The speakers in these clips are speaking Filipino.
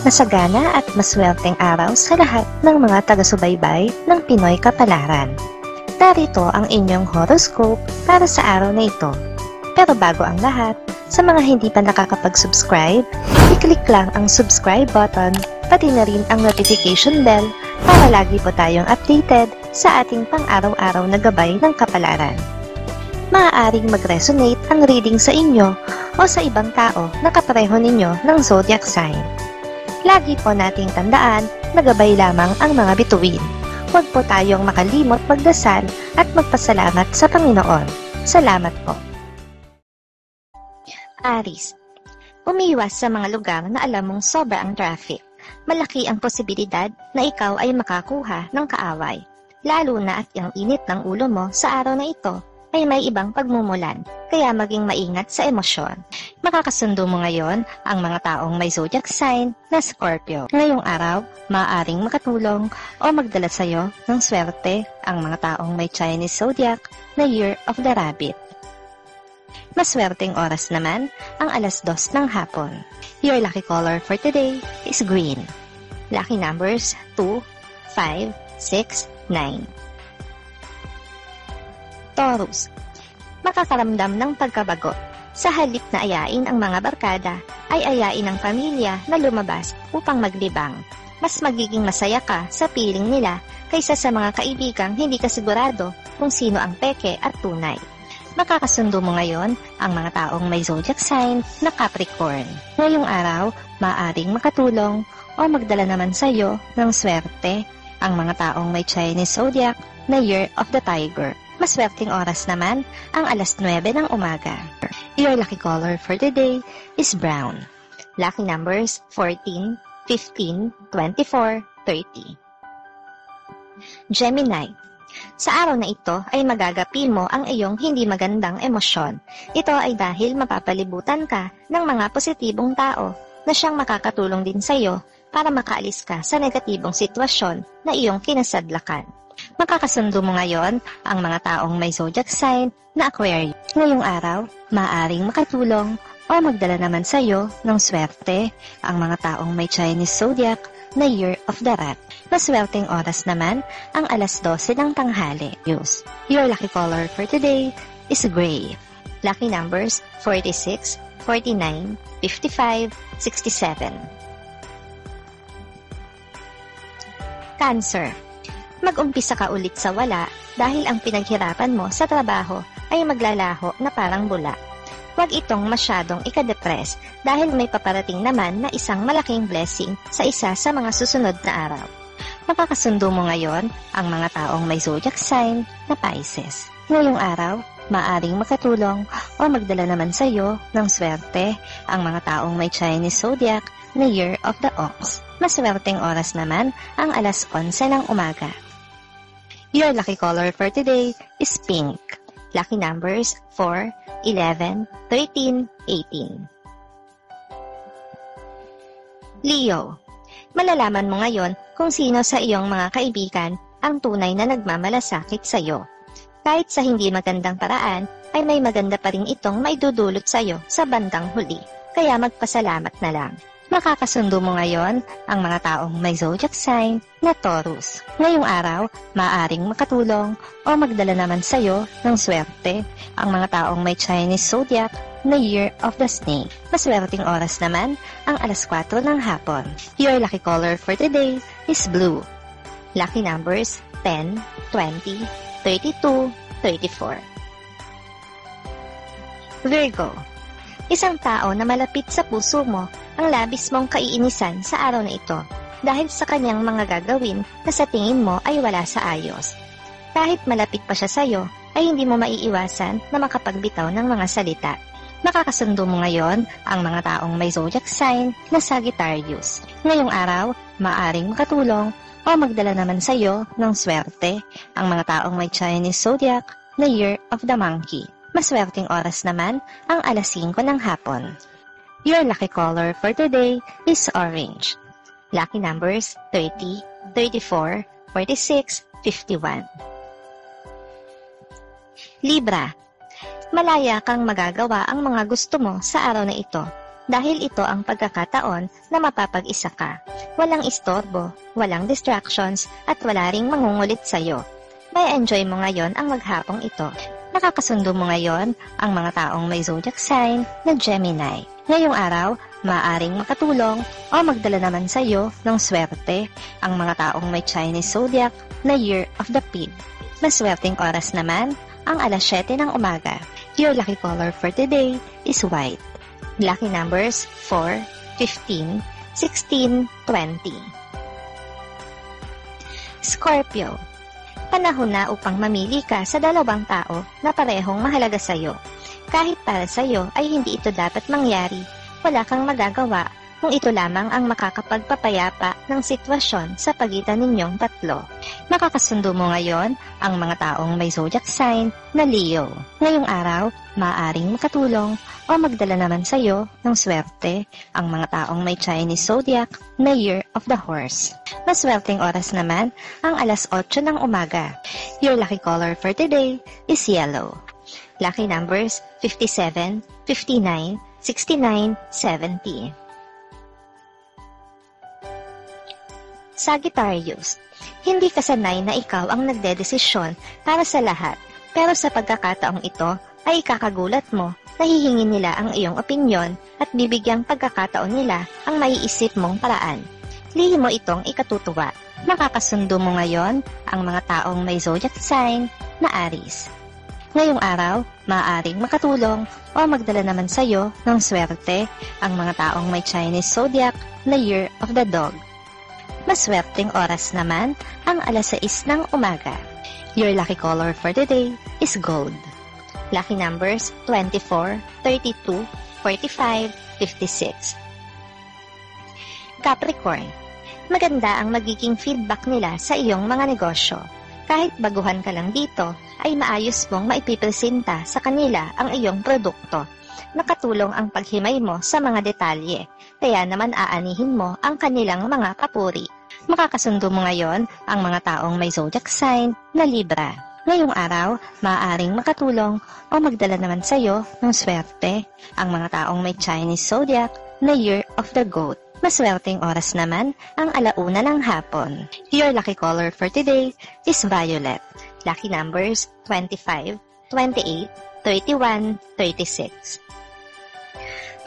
Masagana at maswerteng araw sa lahat ng mga taga-subaybay ng Pinoy Kapalaran. Narito ang inyong horoscope para sa araw na ito. Pero bago ang lahat, sa mga hindi pa nakakapag-subscribe, i-click lang ang subscribe button, pati na rin ang notification bell para lagi po tayong updated sa ating pang-araw-araw na gabay ng kapalaran. Maaaring mag-resonate ang reading sa inyo o sa ibang tao na kapareho ninyo ng zodiac sign. Lagi po nating tandaan na gabay lamang ang mga bituin. Huwag po tayong makalimot magdasal at magpasalamat sa Panginoon. Salamat po. Aries, umiwas sa mga lugar na alam mong sobra ang traffic. Malaki ang posibilidad na ikaw ay makakuha ng kaaway. Lalo na at ang init ng ulo mo sa araw na ito ay may ibang pagmumulan, kaya maging maingat sa emosyon. Makakasundo mo ngayon ang mga taong may zodiac sign na Scorpio. Ngayong araw, maaaring makatulong o magdala sa iyo ng swerte ang mga taong may Chinese zodiac na Year of the Rabbit. Maswerteng oras naman ang 2:00 ng hapon. Your lucky color for today is green. Lucky numbers 2, 5, 6, 9. Taurus, makakaramdam ng pagkabago. Sa halip na ayain ang mga barkada, ay ayain ang pamilya na lumabas upang maglibang. Mas magiging masaya ka sa piling nila kaysa sa mga kaibigang hindi ka sigurado kung sino ang peke at tunay. Makakasundo mo ngayon ang mga taong may zodiac sign na Capricorn. Ngayong araw, maaaring makatulong o magdala naman sa iyo ng swerte ang mga taong may Chinese zodiac na Year of the Tiger. Maswerteng oras naman ang 9:00 ng umaga. Your lucky color for the day is brown. Lucky numbers 14, 15, 24, 30. Gemini, sa araw na ito ay magagapi mo ang iyong hindi magandang emosyon. Ito ay dahil mapapalibutan ka ng mga positibong tao na siyang makakatulong din sa iyo para makaalis ka sa negatibong sitwasyon na iyong kinasadlakan. Makakasundo mo ngayon ang mga taong may zodiac sign na Aquarius. Ngayong araw, maaaring makatulong o magdala naman sa iyo ng swerte ang mga taong may Chinese zodiac na Year of the Rat. Maswerteng oras naman ang 12:00 ng tanghali. Your lucky color for today is gray. Lucky numbers 46, 49, 55, 67. Cancer, mag-umpisa ka ulit sa wala dahil ang pinaghirapan mo sa trabaho ay maglalaho na parang bula. Huwag itong masyadong ikadepress dahil may paparating naman na isang malaking blessing sa isa sa mga susunod na araw. Makakasundo mo ngayon ang mga taong may zodiac sign na Pisces. Ngayong araw, maaring makatulong o magdala naman sa iyo ng swerte ang mga taong may Chinese zodiac na Year of the Ox. Maswerteng oras naman ang 11:00 ng umaga. Your lucky color for today is pink. Lucky numbers 4, 11, 13, 18. Leo, malalaman mo ngayon kung sino sa iyong mga kaibigan ang tunay na nagmamalasakit sa iyo. Kahit sa hindi magandang paraan, ay may maganda pa rin itong maidudulot sa iyo sa bandang huli. Kaya magpasalamat na lang. Makakasundo mo ngayon ang mga taong may zodiac sign na Taurus. Ngayong araw, maaaring makatulong o magdala naman sa iyo ng swerte ang mga taong may Chinese zodiac na Year of the Snake. Maswerteng oras naman ang 4:00 ng hapon. Your lucky color for today is blue. Lucky numbers 10, 20, 32, 34. Virgo, isang tao na malapit sa puso mo ang labis mong kaiinisan sa araw na ito dahil sa kanyang mga gagawin na sa tingin mo ay wala sa ayos. Kahit malapit pa siya sa iyo, ay hindi mo maiiwasan na makapagbitaw ng mga salita. Makakasundo mo ngayon ang mga taong may zodiac sign na Sagittarius. Ngayong araw, maaring makatulong o magdala naman sa iyo ng swerte ang mga taong may Chinese zodiac na Year of the Monkey. Maswerteng oras naman ang 5:00 ng hapon. Your lucky color for today is orange. Lucky numbers 30, 34, 46, 51. Libra, malaya kang magagawa ang mga gusto mo sa araw na ito dahil ito ang pagkakataon na mapapag-isa ka. Walang istorbo, walang distractions, at wala ring mangungulit sa'yo. May enjoy mo ngayon ang maghapong ito. Nakakasundo mo ngayon ang mga taong may zodiac sign na Gemini. Ngayong araw, maaaring makatulong o magdala naman sa'yo ng swerte ang mga taong may Chinese zodiac na Year of the Pig. Maswerteng oras naman ang alas 7 ng umaga. Your lucky color for today is white. Lucky numbers 4, 15, 16, 20. Scorpio. Panahon na upang mamili ka sa dalawang tao na parehong mahalaga sa iyo. Kahit para sa iyo ay hindi ito dapat mangyari, wala kang magagawa kung ito lamang ang makakapagpapayapa ng sitwasyon sa pagitan ninyong tatlo. Makakasundo mo ngayon ang mga taong may zodiac sign na Leo. Ngayong araw, maaaring makatulong o magdala naman sa iyo ng swerte ang mga taong may Chinese zodiac na Year of the Horse. Maswerteng oras naman ang alas 8 ng umaga. Your lucky color for today is yellow. Lucky numbers 57, 59, 69, 70. Sagittarius. Hindi ka sanay na ikaw ang nagdedesisyon para sa lahat, pero sa pagkakataong ito ay ikakagulat mo na hihingin nila ang iyong opinyon at bibigyang pagkakataon nila ang maiisip mong paraan. Lihim mo itong ikatutuwa. Makakasundo mo ngayon ang mga taong may zodiac sign na Aries. Ngayong araw, maaaring makatulong o magdala naman sa iyo ng swerte ang mga taong may Chinese zodiac na Year of the Dog. Maswerteng oras naman ang alas 6 ng umaga. Your lucky color for today is gold. Lucky numbers 24, 32, 45, 56. Capricorn. Maganda ang magiging feedback nila sa iyong mga negosyo. Kahit baguhan ka lang dito, ay maayos mong maipipresenta sa kanila ang iyong produkto. Nakatulong ang paghimay mo sa mga detalye, kaya naman aanihin mo ang kanilang mga papuri. Makakasundo mo ngayon ang mga taong may zodiac sign na Libra. Ngayong araw, maaaring makatulong o magdala naman sa iyo ng swerte ang mga taong may Chinese zodiac na Year of the Goat. Maswerteng oras naman ang alauna ng hapon. Your lucky color for today is violet. Lucky numbers 25, 28, 31, 36.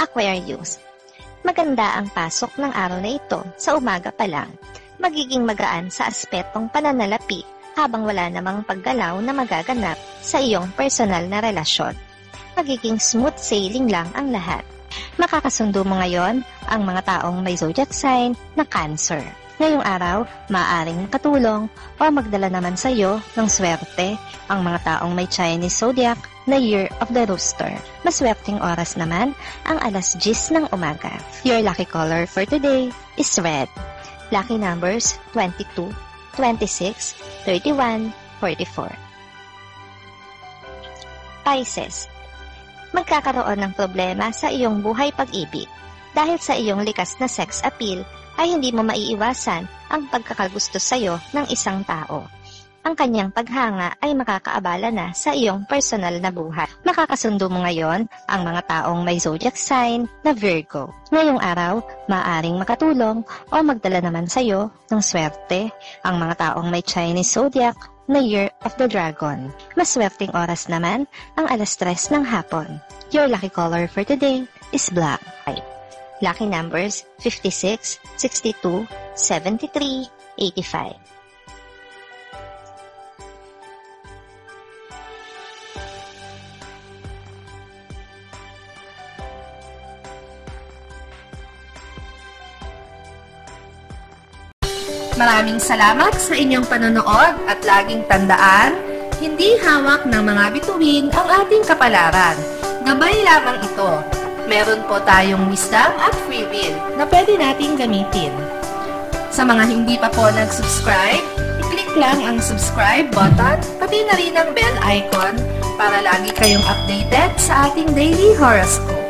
Aquarius. Maganda ang pasok ng araw na ito sa umaga pa lang. Magiging magaan sa aspetong pananalapi habang wala namang paggalaw na magaganap sa iyong personal na relasyon. Magiging smooth sailing lang ang lahat. Makakasundo mo ngayon ang mga taong may zodiac sign na Cancer. Ngayong araw, maaaring makatulong o magdala naman sa iyo ng swerte ang mga taong may Chinese zodiac na Year of the Rooster. Maswerteng oras naman ang alas 10 ng umaga. Your lucky color for today is red. Lucky numbers 22, 26, 31, 44. Pisces. Magkakaroon ng problema sa iyong buhay pag-ibig. Dahil sa iyong likas na sex appeal, ay hindi mo maiiwasan ang pagkakagusto sa iyo ng isang tao. Ang kanyang paghanga ay makakaabala na sa iyong personal na buhay. Makakasundo mo ngayon ang mga taong may zodiac sign na Virgo. Ngayong araw, maaaring makatulong o magdala naman sa iyo ng swerte ang mga taong may Chinese zodiac na Year of the Dragon. Maswerteng oras naman ang alas 3 ng hapon. Your lucky color for today is black. Lucky numbers 56, 62, 73, 85. Maraming salamat sa inyong panonood at laging tandaan, hindi hawak ng mga bituin ang ating kapalaran. Gabay lamang ito. Meron po tayong wisdom at free will na pwede nating gamitin. Sa mga hindi pa po nag-subscribe, i-click lang ang subscribe button, pati na rin ang bell icon para lagi kayong updated sa ating daily horoscope.